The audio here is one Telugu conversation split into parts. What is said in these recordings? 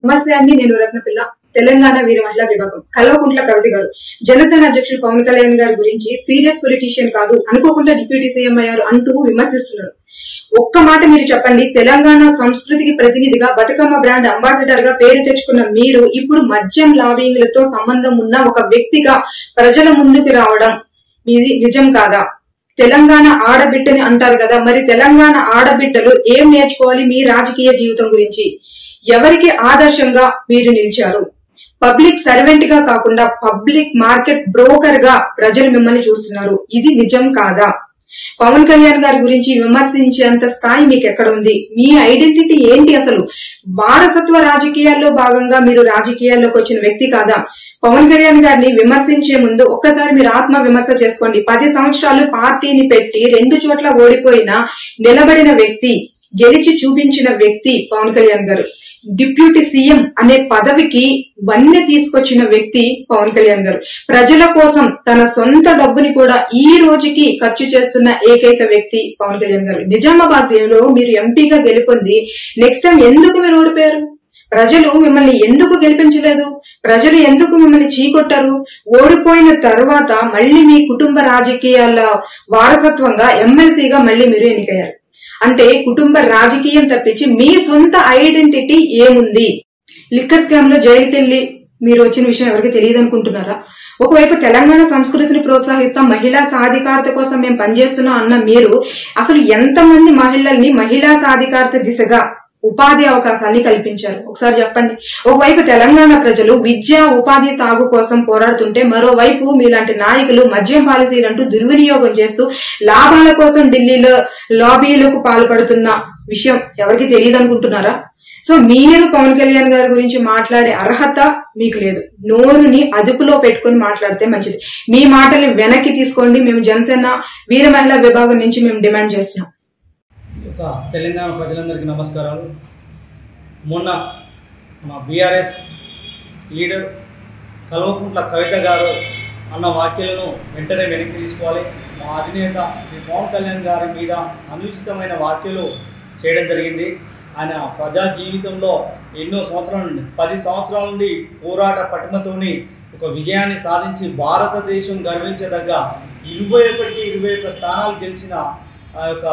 నమస్తే అండి, నేను రత్నపిల్ల. తెలంగాణ వీర మహిళా విభాగం కల్వకుంట్ల కవిత గారు జనసేన అధ్యక్షుడు పవన్ కళ్యాణ్ గారి గురించి సీరియస్ పొలిటీషియన్ కాదు, అనుకోకుండా డిప్యూటీ సీఎం అయ్యారు అంటూ విమర్శిస్తున్నారు. ఒక్క మాట మీరు చెప్పండి, తెలంగాణ సంస్కృతికి ప్రతినిధిగా బతుకమ్మ బ్రాండ్ అంబాసిడర్ గా పేరు తెచ్చుకున్న మీరు ఇప్పుడు మద్యం లాబింగ్లతో సంబంధం ఉన్న ఒక వ్యక్తిగా ప్రజల ముందుకు రావడం ఇది నిజం కాదా? తెలంగాణ ఆడబిడ్డని అంటారు కదా, మరి తెలంగాణ ఆడబిడ్డలు ఏం నేర్చుకోవాలి మీ రాజకీయ జీవితం గురించి? ఎవరికి ఆదర్శంగా మీరు నిలిచారు? పబ్లిక్ సర్వెంట్ గా కాకుండా పబ్లిక్ మార్కెట్ బ్రోకర్ గా ప్రజలు మిమ్మల్ని చూస్తున్నారు. ఇది నిజం కాదా? పవన్ కళ్యాణ్ గారి గురించి విమర్శించేంత స్థాయి మీకు ఎక్కడ ఉంది? మీ ఐడెంటిటీ ఏంటి అసలు? వారసత్వ రాజకీయాల్లో భాగంగా మీరు రాజకీయాల్లోకి వచ్చిన వ్యక్తి కాదా? పవన్ కళ్యాణ్ గారిని విమర్శించే ముందు ఒక్కసారి మీరు ఆత్మ విమర్శ చేసుకోండి. 10 సంవత్సరాలు పార్టీని పెట్టి 2 చోట్ల ఓడిపోయిన నిలబడిన వ్యక్తి, గెలిచి చూపించిన వ్యక్తి పవన్ కళ్యాణ్ గారు. డిప్యూటీ సీఎం అనే పదవికి వన్నె తీసుకొచ్చిన వ్యక్తి పవన్ కళ్యాణ్ గారు. ప్రజల కోసం తన సొంత డబ్బుని కూడా ఈ రోజుకి ఖర్చు చేస్తున్న ఏకైక వ్యక్తి పవన్ కళ్యాణ్ గారు. నిజామాబాద్ లో మీరు ఎంపీగా గెలుపొంది నెక్స్ట్ టైం ఎందుకు మీరు ఓడిపోయారు? ప్రజలు మిమ్మల్ని ఎందుకు గెలిపించలేదు? ప్రజలు ఎందుకు మిమ్మల్ని చీకొట్టారు? ఓడిపోయిన తర్వాత మళ్ళీ మీ కుటుంబ రాజకీయాల వారసత్వంగా ఎమ్మెల్సీగా మళ్ళీ మీరు ఎన్నికయ్యారు. అంటే కుటుంబ రాజకీయం తప్పించి మీ సొంత ఐడెంటిటీ ఏముంది? లిక్కర్ స్కామ్ లో జైలుకెళ్లి మీరు వచ్చిన విషయం ఎవరికి తెలియదు అనుకుంటున్నారా? ఒకవైపు తెలంగాణ సంస్కృతిని ప్రోత్సహిస్తాం, మహిళా సాధికారత కోసం మేము పనిచేస్తున్నాం అన్న మీరు అసలు ఎంతమంది మహిళల్ని మహిళా సాధికారత దిశగా ఉపాధి అవకాశాన్ని కల్పించారు? ఒకసారి చెప్పండి. ఒకవైపు తెలంగాణ ప్రజలు విద్య ఉపాధి సాగు కోసం పోరాడుతుంటే, మరోవైపు మీలాంటి నాయకులు మద్యం పాలసీలంటూ దుర్వినియోగం చేస్తూ లాభాల కోసం ఢిల్లీలో లాబీలకు పాల్పడుతున్న విషయం ఎవరికి తెలియదు అనుకుంటున్నారా? సో మీరు పవన్ కళ్యాణ్ గారి గురించి మాట్లాడే అర్హత మీకు లేదు. నోరుని అదుపులో పెట్టుకుని మాట్లాడితే మంచిది. మీ మాటల్ని వెనక్కి తీసుకోండి. మేము జనసేన వీర మహిళా విభాగం నుంచి మేము డిమాండ్ చేస్తున్నాం. తెలంగాణ ప్రజలందరికీ నమస్కారాలు. మొన్న మన బీఆర్ఎస్ లీడర్ కల్వకుంట్ల కవిత గారు అన్న వ్యాఖ్యలను వెంటనే వెనక్కి తీసుకోవాలి. మా అధినేత శ్రీ పవన్ కళ్యాణ్ గారి మీద అనుచితమైన వ్యాఖ్యలు చేయడం జరిగింది. ఆయన ప్రజా జీవితంలో ఎన్నో సంవత్సరాల నుండి 10 సంవత్సరాల నుండి పోరాట పటిమతోని ఒక విజయాన్ని సాధించి భారతదేశం గర్వించదగ్గ 21కి 21 స్థానాలు గెలిచిన ఆ యొక్క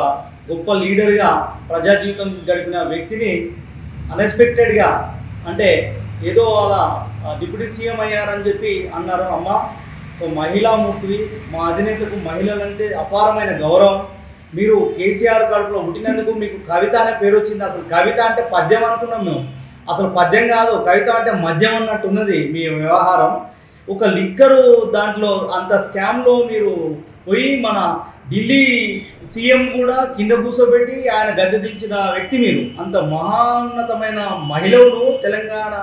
గొప్ప లీడర్గా ప్రజా జీవితం గడిపిన వ్యక్తిని అన్ఎక్స్పెక్టెడ్గా, అంటే ఏదో అలా డిప్యూటీ సీఎం అయ్యారని చెప్పి అన్నారు. అమ్మ, ఒక మహిళామూర్తివి, మా అధినేతకు మహిళలంటే అపారమైన గౌరవం. మీరు కేసీఆర్ కడుపులో పుట్టినందుకు మీకు కవిత అనే పేరు వచ్చింది. అసలు కవిత అంటే పద్యం అనుకున్నాం మేము. అసలు పద్యం కాదు, కవిత అంటే మద్యం అన్నట్టు ఉన్నది మీ వ్యవహారం. ఒక లిక్కరు దాంట్లో అంత స్కామ్లో మీరు పోయి మన ఢిల్లీ సీఎం కూడా కింద కూర్చోబెట్టి ఆయన గద్దె దించిన వ్యక్తి మీరు. అంత మహోన్నతమైన మహిళలు, తెలంగాణ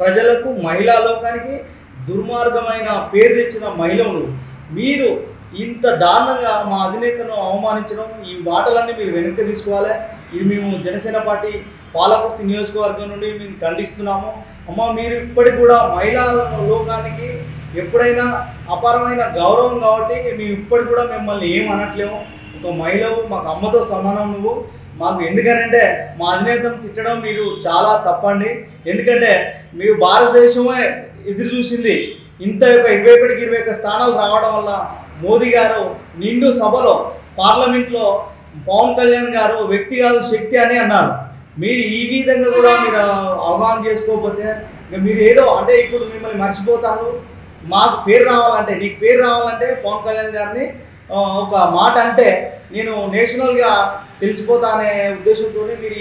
ప్రజలకు, మహిళా లోకానికి దుర్మార్గమైన పేరు తెచ్చిన మహిళలు మీరు ఇంత దారుణంగా మా అధినేతను అవమానించడం, ఈ మాటలన్నీ మీరు వెనక్కి తీసుకోవాలి. ఇది మేము జనసేన పార్టీ పాలకుర్తి నియోజకవర్గం నుండి మేము ఖండిస్తున్నాము. అమ్మ, మీరు ఇప్పటికి కూడా మహిళా లోకానికి ఎప్పుడైనా అపారమైన గౌరవం కాబట్టి మేము ఇప్పటికి కూడా మిమ్మల్ని ఏం అనట్లేము. ఒక మహిళవు, మాకు అమ్మతో సమానం నువ్వు. మాకు ఎందుకనంటే మా అధినేతను తిట్టడం మీరు చాలా తప్పండి. ఎందుకంటే మీరు భారతదేశమే ఎదురు చూసింది ఇంత యొక్క 21కి 21 స్థానాలు రావడం వల్ల. మోదీ గారు నిండు సభలో పార్లమెంట్లో పవన్ కళ్యాణ్ గారు వ్యక్తి కాదు శక్తి అని అన్నారు. మీరు ఈ విధంగా కూడా మీరు అవగాహన చేసుకోకపోతే మీరు ఏదో అంటే ఇప్పుడు మిమ్మల్ని మర్చిపోతారు. మాకు పేరు రావాలంటే, నీకు పేరు రావాలంటే పవన్ కళ్యాణ్ గారిని ఒక మాట అంటే నేను నేషనల్గా తెలిసిపోతా అనే ఉద్దేశంతో మీరు